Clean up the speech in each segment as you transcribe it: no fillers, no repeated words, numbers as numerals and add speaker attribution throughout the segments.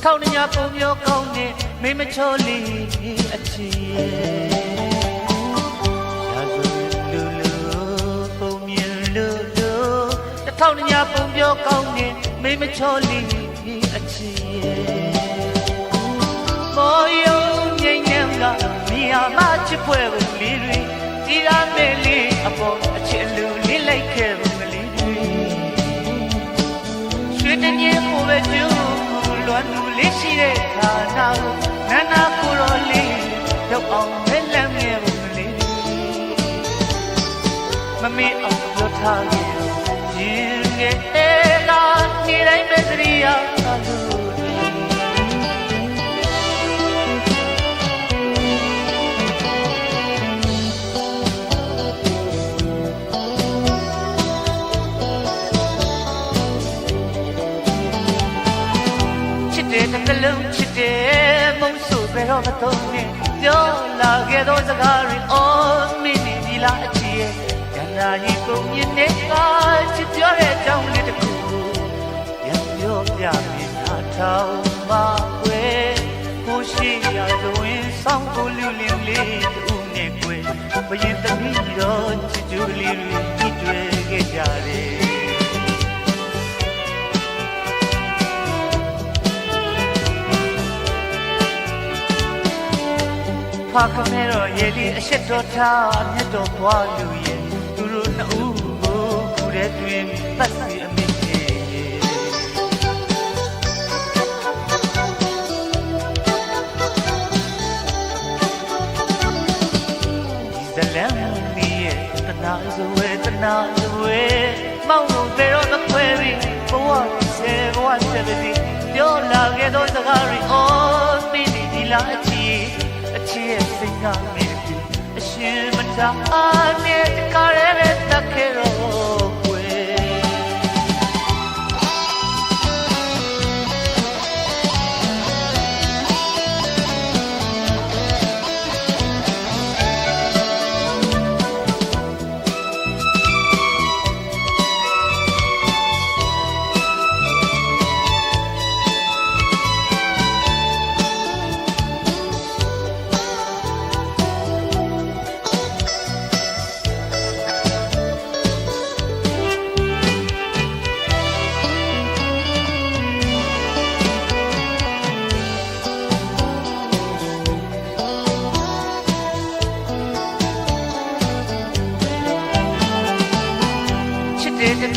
Speaker 1: ထောင်ညပုံမျိုးကောင်းနဲ့မိမချောလေးအချီရာဇူလူလူပုံမြင်လူလူထောင်ညပုံမျိုးကောင်းနဲ့မိမချောလေးအချီမော်ယုံငိမ့်နေကမိယာမချစ်ဖွဲ့ကိုလေးတွေဒီရမဲလေးအပေါ်အချစ်လူလေးလိုက်ခဲ့ဘူးကလေးတွေရွှေတညင်းကိုပဲကျူလွန်လူလေးရှိတဲ့ခါနာကိုနာနာကိုရောလေးရောက်အောင်မဲလမ်းငယ်ပုံလေးမမေ့အောင်လွတ်ထားခဲ့ရင်ငယ်လာနေတိုင်းပဲသတိရလို့တစ်လုံးချစ်တယ်မုန်းဆိုဘယ်တော့မသုံးနဲ့ပြောလာခဲ့သောစကားတွေအော်မင်းနေဒီလားအချီရဲ့ကန္နာကြီးပုံမြင်တဲ့ကချစ်ပြောတဲ့အကြောင်းလေးတစ်ခုရံပြောပြပြီးနားထောင်ပါကွယ်ကိုရှိရဆိုရင်ဆောင်းကိုလူလင်းလေးတူနဲ့ကွယ်ဘရင်သမီးတော်ချစ်ကြလေးတွေကြည့်တွေ့ခဲ့ကြတယ်ဖာခမဲတော့ရေလီအရှိတော်ထားမြတ်တော်ဘွားလူရဲ့သူတို့နှစ်ဦးကိုခုတဲ့တွင်သတ်စီအမိကြီးဒီဇလန်မီရဲ့တနာဇဝဲတနာဇဝဲမောင်တို့ဘယ်တော့မခွဲပြီးဘဝဆယ်ဘဝဆက်ပြီးပြောလာခဲ့သောစကားတွေအော်မင်းဒီလားအချီချစ်ရဲ့စိတ်ကမင်းအရှင်မတားနဲ့တခါရဲတက်ခဲ့တော့ကွယ်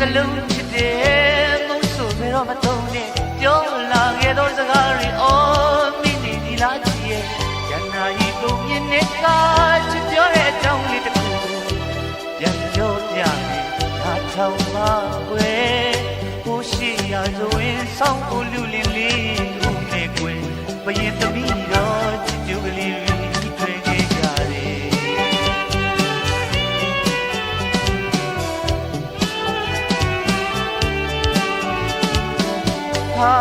Speaker 1: တစ်လုံးချစ်တယ်မုန်းဆိုဘယ်တော့မသုံးနဲ့ပြောလာခဲ့သောစကားတွေအော်မင်းနေဒီလားချီရဲ့ရန်နာကြီးပုံမြင်တဲ့ကချစ်ပြောတဲ့အကြောင်းလေးတစ်ခုပြန်ပြောပြမယ်ငါထောင်ပါွယ်ကိုရှိရဆိုရင်ဆောင်းကိုလူလင်းလေးဦးနဲ့ကွယ်ဘရင်သမီးတော်ချစ်ကြကလေးတွေတွေ့ခဲ့ကြတယ်ဟာ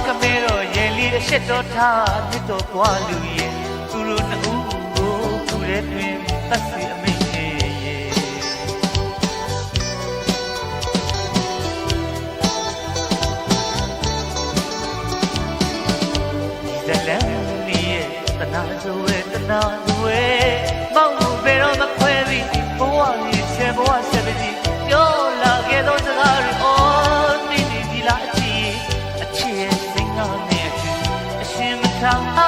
Speaker 1: ကမဲတော့ရေလီအရှိတော်ထားမြတ်တော်ဘွားလူရဲ့သူတို့နှစ်ဦးကိုခုတဲ့တွင်သတ်စီအမိတ်ရဲ့ဇလန်လီရဲ့တနာဇဝဲတနာဇဝဲမောင်ကိုဘယ်တော့မခွဲပြီးဘဝလေးဆယ်ဘဝဆက်ပြီးပြောလာခဲ့သောစကားတွေအော်နေဒီလားအချီရဲ့စိတ်ငါနဲ့အရှင်မထောင်